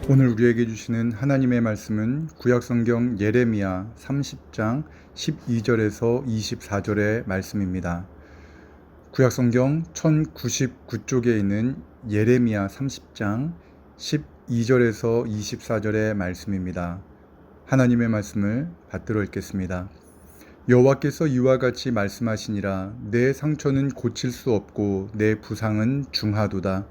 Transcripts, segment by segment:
오늘 우리에게 주시는 하나님의 말씀은 구약성경 예레미야 30장 12절에서 24절의 말씀입니다. 구약성경 1099쪽에 있는 예레미야 30장 12절에서 24절의 말씀입니다. 하나님의 말씀을 받들어 읽겠습니다. 여호와께서 이와 같이 말씀하시니라. 내 상처는 고칠 수 없고 내 부상은 중하도다.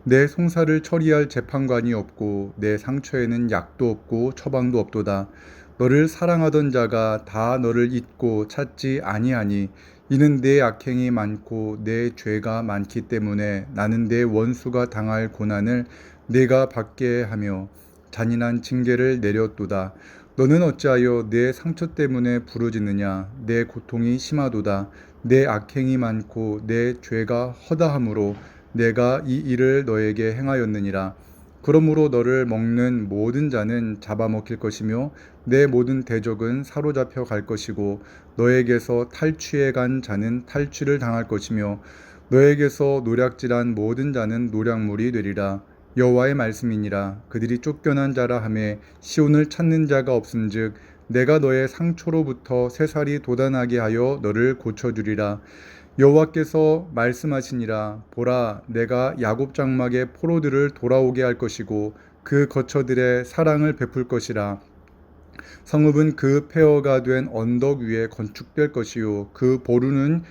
내 송사를 처리할 재판관이 없고 내 상처에는 약도 없고 처방도 없도다. 너를 사랑하던 자가 다 너를 잊고 찾지 아니하니 이는 내 악행이 많고 내 죄가 많기 때문에 나는 내 원수가 당할 고난을 내가 받게 하며 잔인한 징계를 내렸도다. 너는 어찌하여 내 상처 때문에 부르짖느냐? 내 고통이 심하도다. 내 악행이 많고 내 죄가 허다함으로 내가 이 일을 너에게 행하였느니라. 그러므로 너를 먹는 모든 자는 잡아먹힐 것이며 내 모든 대적은 사로잡혀 갈 것이고 너에게서 탈취해 간 자는 탈취를 당할 것이며 너에게서 노략질한 모든 자는 노략물이 되리라. 여호와의 말씀이니라. 그들이 쫓겨난 자라 하매 시온을 찾는 자가 없은즉 내가 너의 상처로부터 새살이 돋아나게 하여 너를 고쳐주리라. 여호와께서 말씀하시니라. 보라, 내가 야곱 장막의 포로들을 돌아오게 할 것이고 그 거처들의 사랑을 베풀 것이라. 성읍은 그 폐허가 된 언덕 위에 건축될 것이요 그 보루는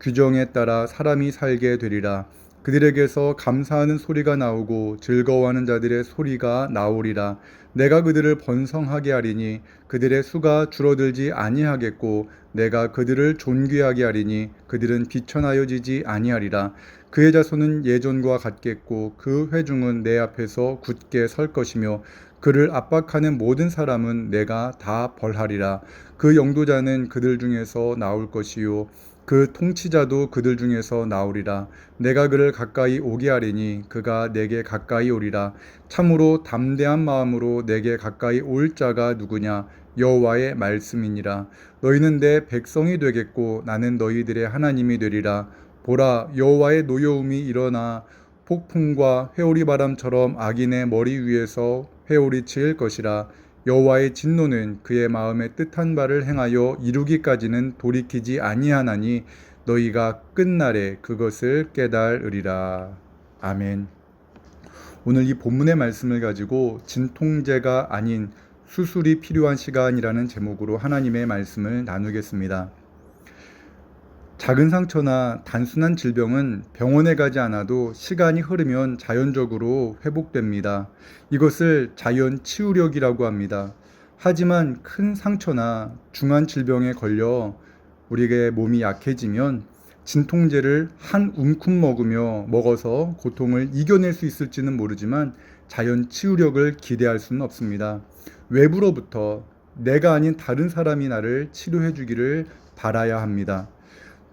규정에 따라 사람이 살게 되리라. 그들에게서 감사하는 소리가 나오고 즐거워하는 자들의 소리가 나오리라. 내가 그들을 번성하게 하리니 그들의 수가 줄어들지 아니하겠고 내가 그들을 존귀하게 하리니 그들은 비천하여지지 아니하리라. 그의 자손은 예전과 같겠고 그 회중은 내 앞에서 굳게 설 것이며 그를 압박하는 모든 사람은 내가 다 벌하리라. 그 영도자는 그들 중에서 나올 것이요 그 통치자도 그들 중에서 나오리라. 내가 그를 가까이 오게 하리니 그가 내게 가까이 오리라. 참으로 담대한 마음으로 내게 가까이 올 자가 누구냐? 여호와의 말씀이니라. 너희는 내 백성이 되겠고 나는 너희들의 하나님이 되리라. 보라, 여호와의 노여움이 일어나 폭풍과 회오리 바람처럼 악인의 머리 위에서 회오리 칠 것이라. 여호와의 진노는 그의 마음에 뜻한 바를 행하여 이루기까지는 돌이키지 아니하나니 너희가 끝날에 그것을 깨달으리라. 아멘. 오늘 이 본문의 말씀을 가지고 진통제가 아닌 수술이 필요한 시간이라는 제목으로 하나님의 말씀을 나누겠습니다. 작은 상처나 단순한 질병은 병원에 가지 않아도 시간이 흐르면 자연적으로 회복됩니다. 이것을 자연 치유력이라고 합니다. 하지만 큰 상처나 중한 질병에 걸려 우리의 몸이 약해지면 진통제를 한 움큼 먹어서 고통을 이겨낼 수 있을지는 모르지만 자연 치유력을 기대할 수는 없습니다. 외부로부터 내가 아닌 다른 사람이 나를 치료해 주기를 바라야 합니다.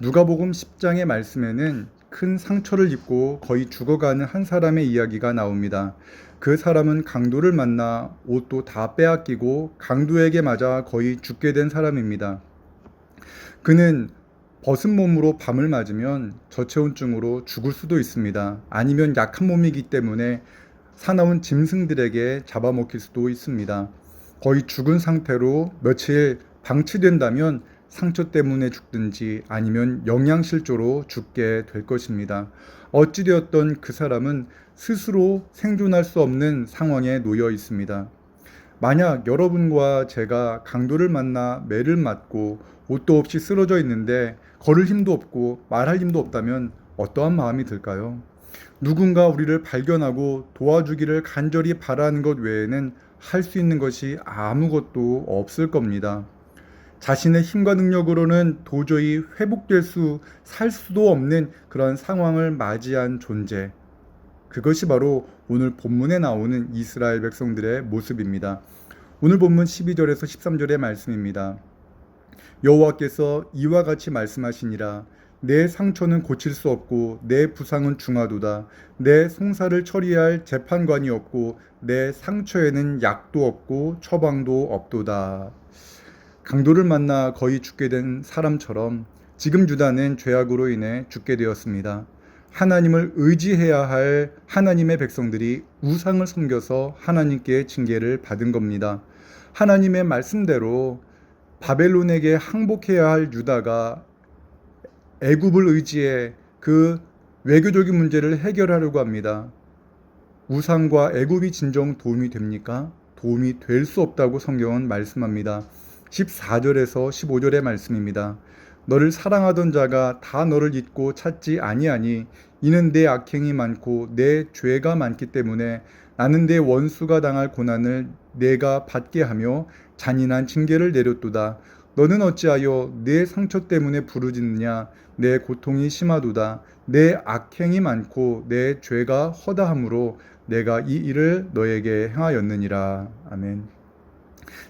누가복음 10장의 말씀에는 큰 상처를 입고 거의 죽어가는 한 사람의 이야기가 나옵니다. 그 사람은 강도를 만나 옷도 다 빼앗기고 강도에게 맞아 거의 죽게 된 사람입니다. 그는 벗은 몸으로 밤을 맞으면 저체온증으로 죽을 수도 있습니다. 아니면 약한 몸이기 때문에 사나운 짐승들에게 잡아먹힐 수도 있습니다. 거의 죽은 상태로 며칠 방치된다면 상처 때문에 죽든지 아니면 영양실조로 죽게 될 것입니다. 어찌되었던 그 사람은 스스로 생존할 수 없는 상황에 놓여 있습니다. 만약 여러분과 제가 강도를 만나 매를 맞고 옷도 없이 쓰러져 있는데 걸을 힘도 없고 말할 힘도 없다면 어떠한 마음이 들까요? 누군가 우리를 발견하고 도와주기를 간절히 바라는 것 외에는 할 수 있는 것이 아무것도 없을 겁니다. 자신의 힘과 능력으로는 도저히 살 수도 없는 그런 상황을 맞이한 존재. 그것이 바로 오늘 본문에 나오는 이스라엘 백성들의 모습입니다. 오늘 본문 12절에서 13절의 말씀입니다. 여호와께서 이와 같이 말씀하시니라. 내 상처는 고칠 수 없고 내 부상은 중하도다. 내 송사를 처리할 재판관이 없고 내 상처에는 약도 없고 처방도 없도다. 강도를 만나 거의 죽게 된 사람처럼 지금 유다는 죄악으로 인해 죽게 되었습니다. 하나님을 의지해야 할 하나님의 백성들이 우상을 섬겨서 하나님께 징계를 받은 겁니다. 하나님의 말씀대로 바벨론에게 항복해야 할 유다가 애굽을 의지해 그 외교적인 문제를 해결하려고 합니다. 우상과 애굽이 진정 도움이 됩니까? 도움이 될 수 없다고 성경은 말씀합니다. 14절에서 15절의 말씀입니다. 너를 사랑하던 자가 다 너를 잊고 찾지 아니하니 이는 내 악행이 많고 내 죄가 많기 때문에 나는 내 원수가 당할 고난을 내가 받게 하며 잔인한 징계를 내렸도다. 너는 어찌하여 내 상처 때문에 부르짖느냐? 내 고통이 심하도다. 내 악행이 많고 내 죄가 허다함으로 내가 이 일을 너에게 행하였느니라. 아멘.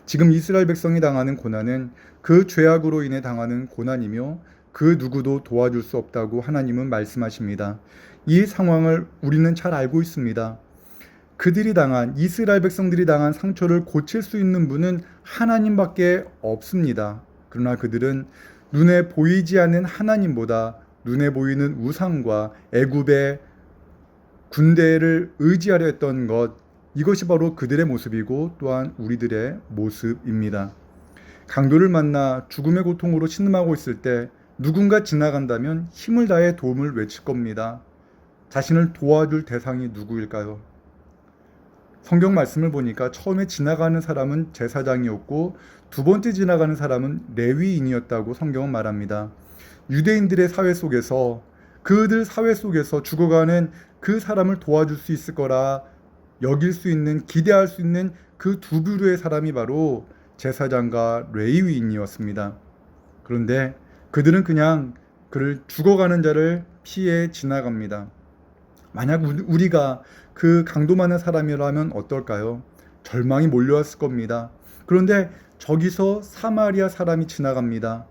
지금 이스라엘 백성이 당하는 고난은 그 죄악으로 인해 당하는 고난이며 그 누구도 도와줄 수 없다고 하나님은 말씀하십니다. 이 상황을 우리는 잘 알고 있습니다. 이스라엘 백성들이 당한 상처를 고칠 수 있는 분은 하나님밖에 없습니다. 그러나 그들은 눈에 보이지 않는 하나님보다 눈에 보이는 우상과 애굽의 군대를 의지하려 했던 것, 이것이 바로 그들의 모습이고 또한 우리들의 모습입니다. 강도를 만나 죽음의 고통으로 신음하고 있을 때 누군가 지나간다면 힘을 다해 도움을 외칠 겁니다. 자신을 도와줄 대상이 누구일까요? 성경 말씀을 보니까 처음에 지나가는 사람은 제사장이었고 두 번째 지나가는 사람은 레위인이었다고 성경은 말합니다. 유대인들의 사회 속에서 그들 사회 속에서 죽어가는 그 사람을 도와줄 수 있을 거라 여길 수 있는, 기대할 수 있는 그 두 부류의 사람이 바로 제사장과 레위인이었습니다. 그런데 그들은 그냥 그를 죽어가는 자를 피해 지나갑니다. 만약 우리가 그 강도 많은 사람이라면 어떨까요? 절망이 몰려왔을 겁니다. 그런데 저기서 사마리아 사람이 지나갑니다.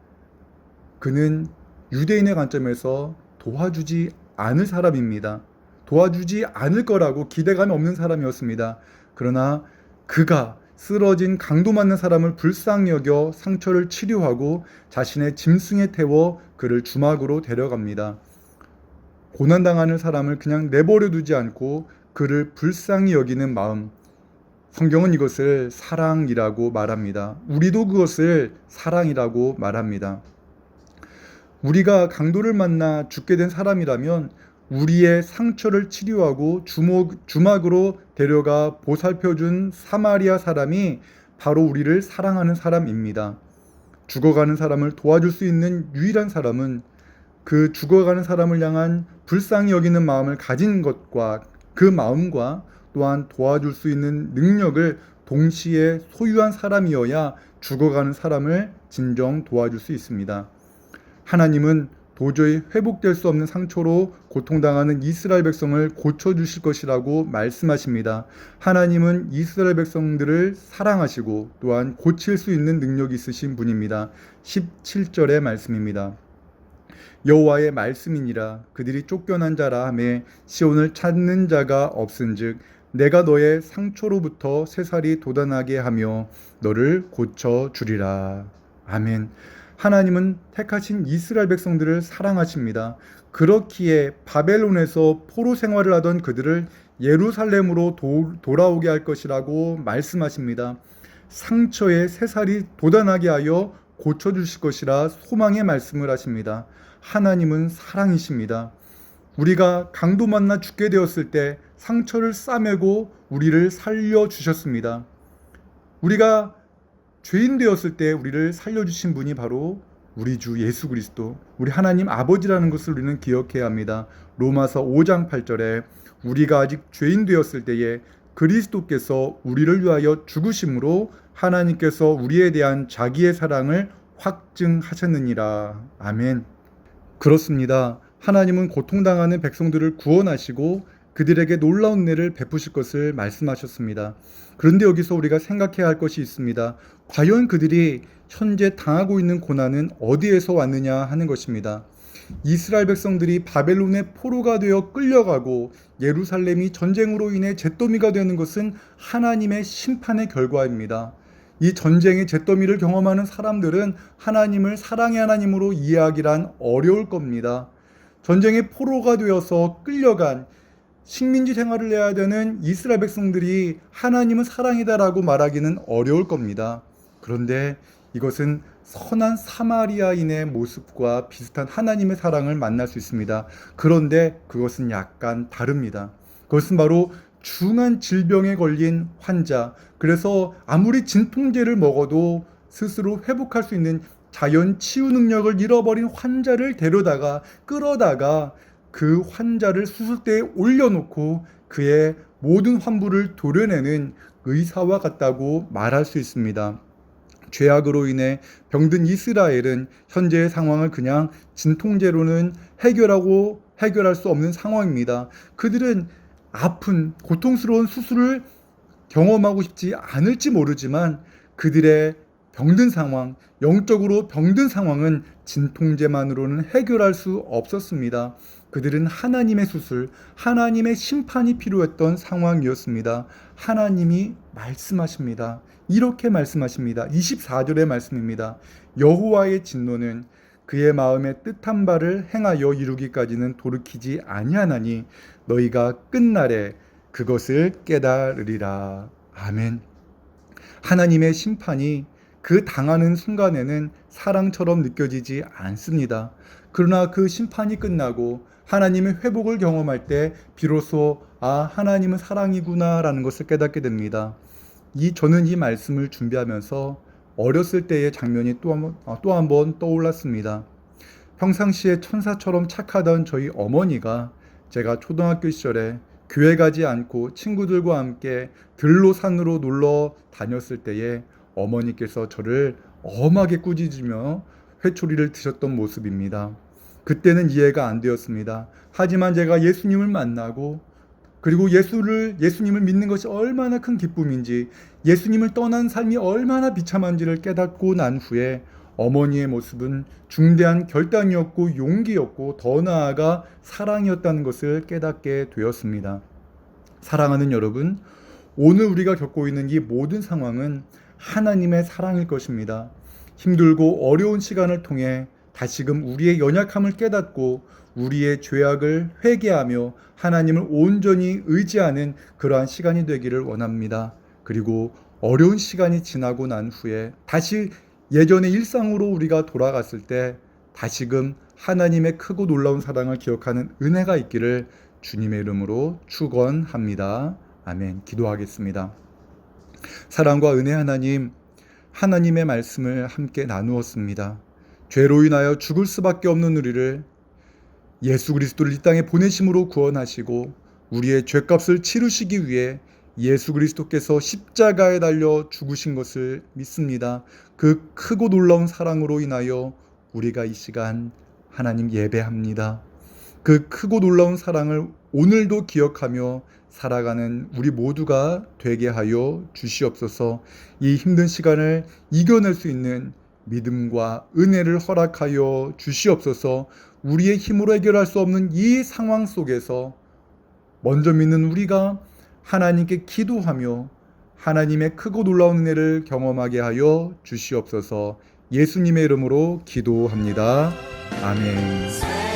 그는 유대인의 관점에서 도와주지 않을 사람입니다. 도와주지 않을 거라고 기대감이 없는 사람이었습니다. 그러나 그가 쓰러진 강도 맞는 사람을 불쌍히 여겨 상처를 치료하고 자신의 짐승에 태워 그를 주막으로 데려갑니다. 고난당하는 사람을 그냥 내버려 두지 않고 그를 불쌍히 여기는 마음, 성경은 이것을 사랑이라고 말합니다. 우리도 그것을 사랑이라고 말합니다. 우리가 강도를 만나 죽게 된 사람이라면 우리의 상처를 치료하고 주막으로 데려가 보살펴준 사마리아 사람이 바로 우리를 사랑하는 사람입니다. 죽어가는 사람을 도와줄 수 있는 유일한 사람은 그 죽어가는 사람을 향한 불쌍히 여기는 마음을 가진 것과 그 마음과 또한 도와줄 수 있는 능력을 동시에 소유한 사람이어야 죽어가는 사람을 진정 도와줄 수 있습니다. 하나님은 도저히 회복될 수 없는 상처로 고통당하는 이스라엘 백성을 고쳐주실 것이라고 말씀하십니다. 하나님은 이스라엘 백성들을 사랑하시고 또한 고칠 수 있는 능력이 있으신 분입니다. 17절의 말씀입니다. 여호와의 말씀이니라 그들이 쫓겨난 자라 하매 시온을 찾는 자가 없은즉 내가 너의 상처로부터 새살이 돋아나게 하며 너를 고쳐주리라. 아멘. 하나님은 택하신 이스라엘 백성들을 사랑하십니다. 그렇기에 바벨론에서 포로 생활을 하던 그들을 예루살렘으로 돌아오게 할 것이라고 말씀하십니다. 상처에 새살이 돋아나게 하여 고쳐주실 것이라 소망의 말씀을 하십니다. 하나님은 사랑이십니다. 우리가 강도 만나 죽게 되었을 때 상처를 싸매고 우리를 살려주셨습니다. 우리가 죄인 되었을 때 우리를 살려주신 분이 바로 우리 주 예수 그리스도, 우리 하나님 아버지라는 것을 우리는 기억해야 합니다. 로마서 5장 8절에 우리가 아직 죄인 되었을 때에 그리스도께서 우리를 위하여 죽으심으로 하나님께서 우리에 대한 자기의 사랑을 확증하셨느니라. 아멘. 그렇습니다. 하나님은 고통당하는 백성들을 구원하시고 그들에게 놀라운 은혜를 베푸실 것을 말씀하셨습니다. 그런데 여기서 우리가 생각해야 할 것이 있습니다. 과연 그들이 현재 당하고 있는 고난은 어디에서 왔느냐 하는 것입니다. 이스라엘 백성들이 바벨론의 포로가 되어 끌려가고 예루살렘이 전쟁으로 인해 잿더미가 되는 것은 하나님의 심판의 결과입니다. 이 전쟁의 잿더미를 경험하는 사람들은 하나님을 사랑의 하나님으로 이해하기란 어려울 겁니다. 전쟁의 포로가 되어서 끌려간 식민지 생활을 해야 되는 이스라엘 백성들이 하나님은 사랑이다라고 말하기는 어려울 겁니다. 그런데 이것은 선한 사마리아인의 모습과 비슷한 하나님의 사랑을 만날 수 있습니다. 그런데 그것은 약간 다릅니다. 그것은 바로 중한 질병에 걸린 환자, 그래서 아무리 진통제를 먹어도 스스로 회복할 수 있는 자연 치유 능력을 잃어버린 환자를 데려다가 끌어다가 그 환자를 수술대에 올려놓고 그의 모든 환부를 도려내는 의사와 같다고 말할 수 있습니다. 죄악으로 인해 병든 이스라엘은 현재의 상황을 그냥 진통제로는 해결할 수 없는 상황입니다. 그들은 아픈 고통스러운 수술을 경험하고 싶지 않을지 모르지만 그들의 병든 상황, 영적으로 병든 상황은 진통제만으로는 해결할 수 없었습니다. 그들은 하나님의 수술, 하나님의 심판이 필요했던 상황이었습니다. 하나님이 말씀하십니다. 이렇게 말씀하십니다. 24절의 말씀입니다. 여호와의 진노는 그의 마음에 뜻한 바를 행하여 이루기까지는 돌이키지 아니하나니 너희가 끝날에 그것을 깨달으리라. 아멘. 하나님의 심판이 그 당하는 순간에는 사랑처럼 느껴지지 않습니다. 그러나 그 심판이 끝나고 하나님의 회복을 경험할 때 비로소 하나님은 사랑이구나라는 것을 깨닫게 됩니다. 저는 이 말씀을 준비하면서 어렸을 때의 장면이 또 한 번 떠올랐습니다. 평상시에 천사처럼 착하던 저희 어머니가 제가 초등학교 시절에 교회 가지 않고 친구들과 함께 들로 산으로 놀러 다녔을 때에 어머니께서 저를 엄하게 꾸짖으며 회초리를 드셨던 모습입니다. 그때는 이해가 안 되었습니다. 하지만 제가 예수님을 만나고 그리고 예수님을 믿는 것이 얼마나 큰 기쁨인지, 예수님을 떠난 삶이 얼마나 비참한지를 깨닫고 난 후에 어머니의 모습은 중대한 결단이었고 용기였고 더 나아가 사랑이었다는 것을 깨닫게 되었습니다. 사랑하는 여러분, 오늘 우리가 겪고 있는 이 모든 상황은 하나님의 사랑일 것입니다. 힘들고 어려운 시간을 통해 다시금 우리의 연약함을 깨닫고 우리의 죄악을 회개하며 하나님을 온전히 의지하는 그러한 시간이 되기를 원합니다. 그리고 어려운 시간이 지나고 난 후에 다시 예전의 일상으로 우리가 돌아갔을 때 다시금 하나님의 크고 놀라운 사랑을 기억하는 은혜가 있기를 주님의 이름으로 축원합니다. 아멘. 기도하겠습니다. 사랑과 은혜 하나님, 하나님의 말씀을 함께 나누었습니다. 죄로 인하여 죽을 수밖에 없는 우리를 예수 그리스도를 이 땅에 보내심으로 구원하시고 우리의 죄값을 치르시기 위해 예수 그리스도께서 십자가에 달려 죽으신 것을 믿습니다. 그 크고 놀라운 사랑으로 인하여 우리가 이 시간 하나님 예배합니다. 그 크고 놀라운 사랑을 오늘도 기억하며 살아가는 우리 모두가 되게 하여 주시옵소서. 이 힘든 시간을 이겨낼 수 있는 믿음과 은혜를 허락하여 주시옵소서. 우리의 힘으로 해결할 수 없는 이 상황 속에서 먼저 믿는 우리가 하나님께 기도하며 하나님의 크고 놀라운 은혜를 경험하게 하여 주시옵소서. 예수님의 이름으로 기도합니다. 아멘.